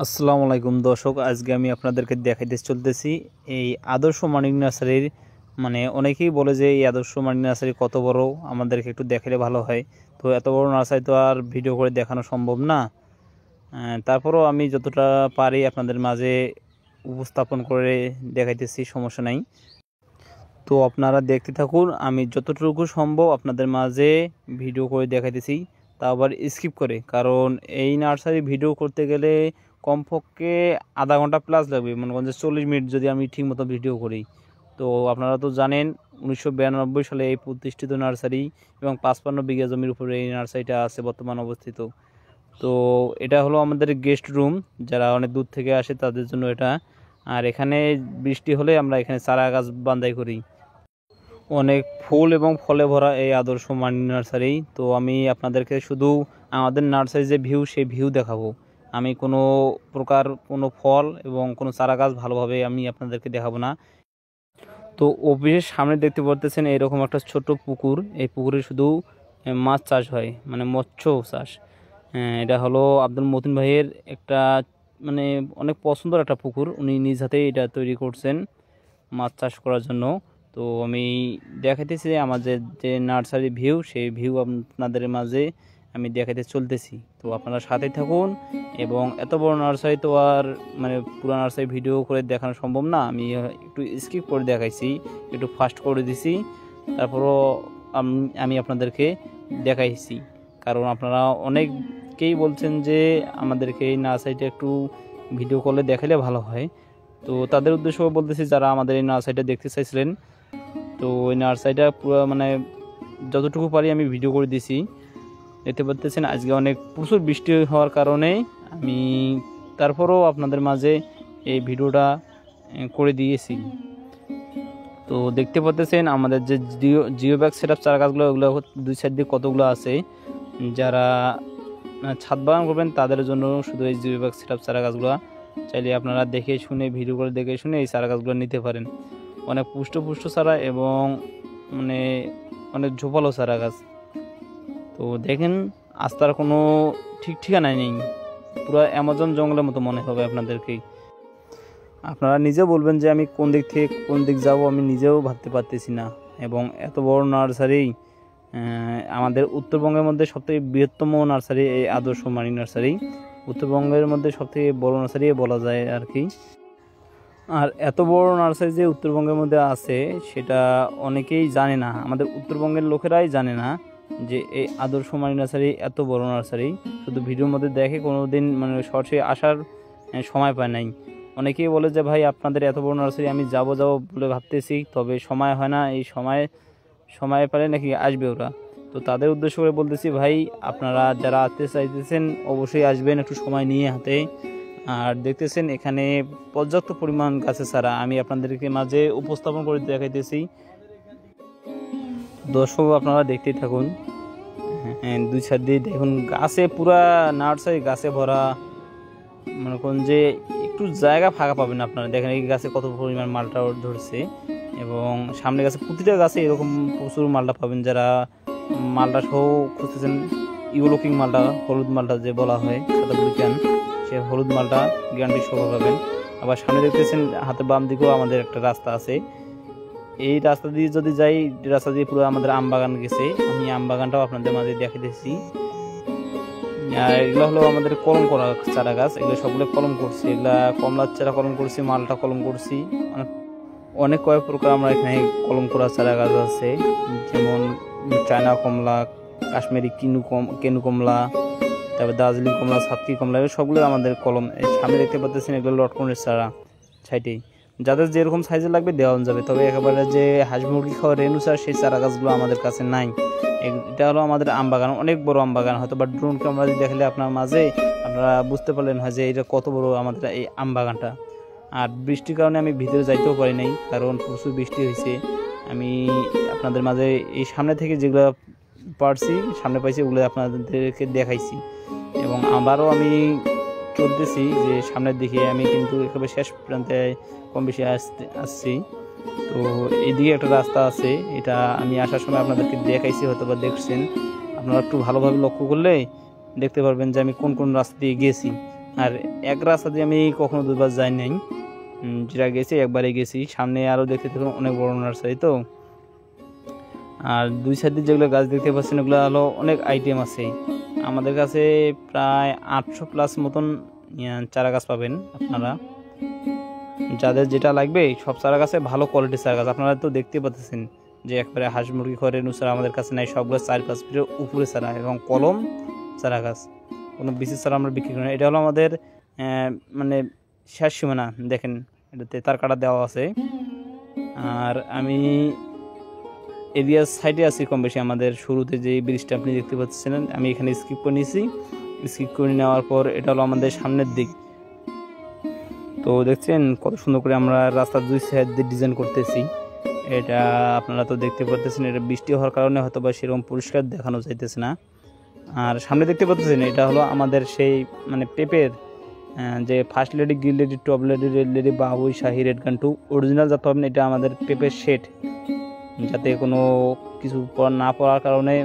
আসসালামু আলাইকুম দর্শক, আজকে আমি আপনাদেরকে দেখাইতে চলতেছি এই আদর্শ মানিক নার্সারির। অনেকেই বলে যে এই আদর্শ মানিক নার্সারি কত বড়, আমাদেরকে একটু দেখালে ভালো হয়। তো এত বড় নার্সারি তো আর ভিডিও করে দেখানো সম্ভব না। তারপরও আমি যতটা পারি আপনাদের মাঝে উপস্থাপন করে দেখাইতেছি, সমস্যা নাই। তো আপনারা দেখতে থাকুন, আমি যতটুকু সম্ভব আপনাদের মাঝে ভিডিও করে দেখাইতেছি, তা আবার স্কিপ করে, কারণ এই নার্সারি ভিডিও করতে গেলে কমপক্ষে আধা ঘন্টা প্লাস লাগবে। মনে করেন যে 40 মিনিট যদি আমি ঠিকমতো ভিডিও করি। তো আপনারা তো জানেন 1992 সালে এই প্রতিষ্ঠিত নার্সারি এবং 55 বিঘা জমির উপরে এই নার্সারিটা আছে বর্তমান অবস্থিত। তো এটা হলো আমাদের গেস্ট রুম, যারা অনেক দূর থেকে আসে তাদের জন্য এটা। আর এখানে বৃষ্টি হলে আমরা এখানে চারা গাছ বান্ধাই করি। অনেক ফুল এবং ফলে ভরা এই আদর্শ মানি নার্সারি। তো আমি আপনাদেরকে শুধু আমাদের নার্সারির যে ভিউ, সেই ভিউ দেখাবো। আমি কোনো প্রকার কোনো ফল এবং কোনো চারা গাছ ভালোভাবে আমি আপনাদেরকে দেখাবো না। তো অফিসের সামনে দেখতে পারতেছেন এরকম একটা ছোট পুকুর। এই পুকুরে শুধু মাছ চাষ হয়, মৎস্য চাষ। এটা হলো আব্দুল মতিন ভাইয়ের একটা অনেক পছন্দের একটা পুকুর। উনি নিজ হাতেই এটা তৈরি করছেন মাছ চাষ করার জন্য। তো আমি দেখাইতেছি আমাদের যে নার্সারি ভিউ, সেই ভিউ আপনাদের মাঝে আমি দেখাইতে চলতেছি। তো আপনারা সাথে থাকুন। এবং এত বড় নার্সারি তো আর পুরো নার্সারি ভিডিও করে দেখানো সম্ভব না। আমি একটু স্কিপ করে দেখাইছি, একটু ফাস্ট করে দিছি, তারপরও আমি আপনাদেরকে দেখাইছি। কারণ আপনারা অনেকেই বলছেন যে আমাদেরকে এই নার্সারিটা একটু ভিডিও করলে দেখালে ভালো হয়। তো তাদের উদ্দেশ্য বলতেছি, যারা আমাদের এই নার্সারিটা দেখতে চাইছিলেন। তো ওই নার্সারিটা পুরো যতটুকু পারি আমি ভিডিও করে দিছি। দেখতে পাচ্ছেন আজকে প্রচুর বৃষ্টি হওয়ার কারণে আমি তারপরও আপনাদের মাঝে এই ভিডিওটা করে দিয়েছি। তো দেখতে পাচ্ছেন আমাদের যে জিও ব্যাগ সেটআপ চারা গাছগুলো, ওগুলো দুই সাইড দিয়ে কতগুলো আছে। যারা ছাদ বাগান করবেন তাদের জন্য শুধু এই জিও ব্যাগ সেটআপ চারা গাছগুলো। চাইলে আপনারা দেখে শুনে, ভিডিও করে দেখে শুনে এই চারা গাছগুলো নিতে পারেন। অনেক পুষ্ট চারা এবং অনেক ঝোপালো চারা গাছ। তো দেখেন আস্তার কোনো ঠিক ঠিকানাই নেই, পুরো অ্যামাজন জঙ্গলের মতো মনে হবে আপনাদেরকেই। আপনারা নিজেও বলবেন যে আমি কোন দিক থেকে কোন দিক যাব, আমি নিজেও ভাবতে পারতেছি না। এবং এত বড় নার্সারি, আমাদের উত্তরবঙ্গের মধ্যে সবথেকে বৃহত্তম নার্সারি এই আদর্শ মানি নার্সারি। উত্তরবঙ্গের মধ্যে সবথেকে বড় নার্সারি বলা যায় আর কি। আর এত বড় নার্সারি যে উত্তরবঙ্গের মধ্যে আছে সেটা অনেকেই জানে না, আমাদের উত্তরবঙ্গের লোকেরাই জানে না যে এই আদর্শ মানি নার্সারি এত বড় নার্সারি। শুধু ভিডিওর মধ্যে দেখে, কোনো দিন সরাসরি আসার সময় পায় নাই। অনেকেই বলে যে ভাই আপনাদের এত বড় নার্সারি আমি যাব বলে ভাবতেছি, তবে সময় হয় না। এই সময় পেলে নাকি আসবে ওরা। তো তাদের উদ্দেশ্য করে বলতেছি, ভাই আপনারা যারা আসতে চাইতেছেন অবশ্যই আসবেন একটু সময় নিয়ে হাতে। আর দেখতেছেন এখানে পর্যাপ্ত পরিমাণ গাছের চারা আমি আপনাদেরকে মাঝে উপস্থাপন করে দেখাইতেছি। দর্শক আপনারা দেখতেই থাকুন। দুই সাইড দিয়ে দেখুন গাছে পুরা নার্সারি গাছে ভরা। মনে করুন যে একটু জায়গা ফাঁকা পাবেন আপনারা। দেখেন এই গাছে কত পরিমাণ মালটা ধরছে, এবং সামনে গাছে প্রতিটা গাছে এরকম প্রচুর মালটা পাবেন। যারা মালটা সহ খুঁজতেছেন, ইউলুকিং মালটা, হলুদ মালটা যে বলা হয় সাদাবুলিকান, সে হলুদ মালটা গ্যারান্টি সহ পাবেন। আবার সামনে দেখতেছেন হাতের বাম দিকেও আমাদের একটা রাস্তা আছে। এই রাস্তা দিয়ে যদি যাই, রাস্তা দিয়ে পুরো আমাদের আম বাগান গেছে। আমি আম বাগানটাও আপনাদের মাঝে দেখাইতেছি। আর এগুলো হলো আমাদের কলম করা চারা গাছ, এগুলো সবগুলো কলম করছি। এগুলা কমলার চারা কলম করছি, মালটা কলম করছি, অনেক কয়েক প্রকার আমরা এখানে কলম করা চারা গাছ আছে। যেমন চায়না কমলা, কাশ্মীরি কেনু কমলা, তারপর দার্জিলিং কমলা, সাতকি কমলা, এগুলো সবগুলো আমাদের কলম। সামনে দেখতে পাচ্ছেন এগুলো লটকনের চারা সাইডেই। যাদের যেরকম সাইজে লাগবে দেওয়া যাবে, তবে একেবারে যে হাঁস মুরগি খাওয়া রেনু চাষ, সেই চারা গাছগুলো আমাদের কাছে নাই। এটা হলো আমাদের আম বাগান, অনেক বড় আম বাগান। হয়তো বা ড্রোন ক্যামেরা দেখলে আপনার মাঝে আপনারা বুঝতে পারলেন হয় যে এটা কত বড় আমাদের এই আম বাগানটা। আর বৃষ্টির কারণে আমি ভিতরে যাইতেও পারি নাই, কারণ প্রচুর বৃষ্টি হয়েছে। আমি আপনাদের মাঝে এই সামনে থেকে যেগুলো পারছি, সামনে পাইছি, ওগুলো আপনাদেরকে দেখাইছি। এবং আবারও আমি চলতেছি যে সামনের দিকে। আমি কিন্তু একেবারে শেষ প্রান্তে কম বেশি আসছি। তো এইদিকে একটা রাস্তা আছে, এটা আমি আসার সময় আপনাদেরকে দেখাইছি, হয়তো বা দেখছেন। আপনারা একটু ভালোভাবে লক্ষ্য করলে দেখতে পারবেন যে আমি কোন কোন রাস্তা দিয়ে গেছি। আর এক রাস্তা দিয়ে আমি কখনো দুবার যাই নাই, যেটা গেছি একবারে গেছি। সামনে আরও দেখতে থাকুন অনেক বড় নার্সারি তো। আর দুই সাইডে যেগুলো গাছ দেখতে পাচ্ছেন ওগুলো হলো অনেক আইটেম আছে। আমাদের কাছে প্রায় 800 প্লাস মতন চারা গাছ পাবেন আপনারা। যাদের যেটা লাগবে সব চারা গাছে ভালো কোয়ালিটির চারা গাছ। আপনারা তো দেখতে পাচ্ছেন যে একবারে হাঁস মুরগি ঘরের নুসারা আমাদের কাছে নাই, সবগুলো 4-5 ফিটের উপরে চারা এবং কলম চারা গাছ, কোনো বিশেষ চারা আমরা বিক্রি করি না। এটা হলো আমাদের মানে শেষ সীমানা। দেখেন এটাতে তার কাটা দেওয়া আছে। আর আমি এরিয়ার সাইডে আছি কম বেশি। আমাদের শুরুতে যে ব্রিজটা আপনি দেখতে পাচ্ছিলেন আমি এখানে স্কিপ করে নিয়েছি। স্কিপ করে নেওয়ার পর এটা হলো আমাদের সামনের দিক। তো দেখছেন কত সুন্দর করে আমরা রাস্তার দুই সাইড দিয়ে ডিজাইন করতেছি। এটা আপনারা তো দেখতে পাচ্ছেন, এটা বৃষ্টি হওয়ার কারণে হয়তো বা সেরকম পরিষ্কার দেখানো যাইতেছে না। আর সামনে দেখতে পাচ্ছেন এটা হলো আমাদের সেই মানে পেপের যে first lady, green lady, top lady, red lady, বাবুই, শাহি, রেড কান্টু অরিজিনাল যাতে হবে। এটা আমাদের পেপের শেড, যাতে কোনো কিছু না পড়ার কারণে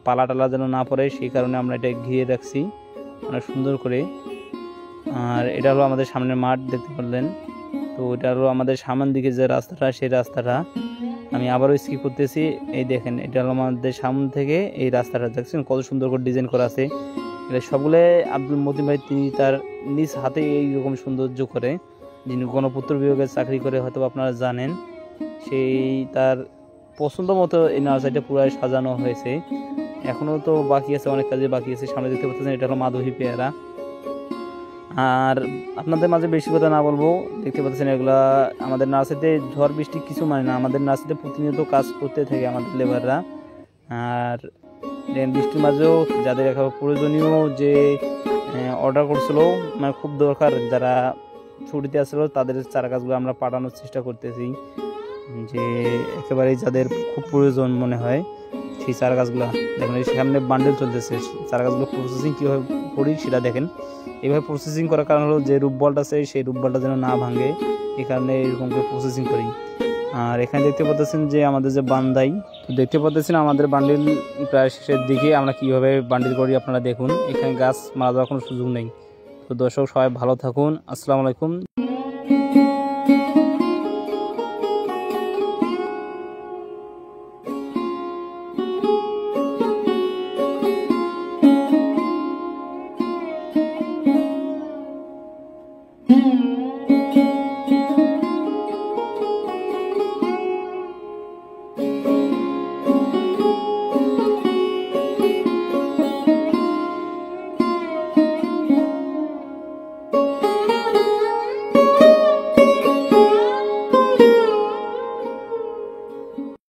পালা টালা যেন না পড়ে, সেই কারণে আমরা এটা ঘিরে রাখছি অনেক সুন্দর করে। আর এটা হলো আমাদের সামনের মাঠ দেখতে পারলেন। তো এটা হলো আমাদের সামনের দিকে যে রাস্তাটা, সেই রাস্তাটা আমি আবারও স্কিপ করতেছি। এই দেখেন এটা হলো আমাদের সামনে থেকে এই রাস্তাটা, দেখছেন কত সুন্দর করে ডিজাইন করা আছে। এটা সবগুলো আব্দুল মতিন ভাই তিনি তার নিজ হাতে এইরকম সৌন্দর্য করে, যিনি গণপূর্ত বিভাগে চাকরি করে হয়তো আপনারা জানেন। সেই তার পছন্দ মতো এই নার্সারিটা পুরো সাজানো হয়েছে। এখনও তো বাকি আছে, অনেক কাজে বাকি আছে। সামনে দেখতে পাচ্ছেন এটা হলো মাধবী পেয়ারা। আর আপনাদের মাঝে বেশি কথা না বলবো, দেখতে পাচ্ছেন এগুলা আমাদের নার্সারিতে ঝড় বৃষ্টি কিছু মানে না। আমাদের নার্সারিতে প্রতিনিয়ত কাজ করতে থাকে আমাদের লেবাররা। আর বৃষ্টির মাঝেও যাদের একেবারে প্রয়োজনীয় যে অর্ডার করছিল, মানে খুব দরকার, যারা ছুটিতে আসলো তাদের চারা গাছগুলো আমরা পাঠানোর চেষ্টা করতেছি, যে একেবারেই যাদের খুব প্রয়োজন মনে হয় সেই চারা গাছগুলো। দেখেন এই সামনে বান্ডেল চলতেছে, চারা গাছগুলো প্রসেসিং কীভাবে করি সেটা দেখেন। এইভাবে প্রসেসিং করার কারণ হলো যে রূপবলটা আছে সেই রূপবলটা যেন না ভাঙে, এই কারণে এরকম করে প্রসেসিং করি। আর এখানে দেখতে পাচ্ছেন যে আমাদের যে বান্দাই, তো দেখতে পাচ্ছেন আমাদের বান্ডিল প্রায় শেষের দিকে। আমরা কীভাবে বান্ডিল করি আপনারা দেখুন। এখানে গাছ মারা যাওয়ার কোনো সুযোগ নেই। তো দর্শক সবাই ভালো থাকুন, আসসালামু আলাইকুম।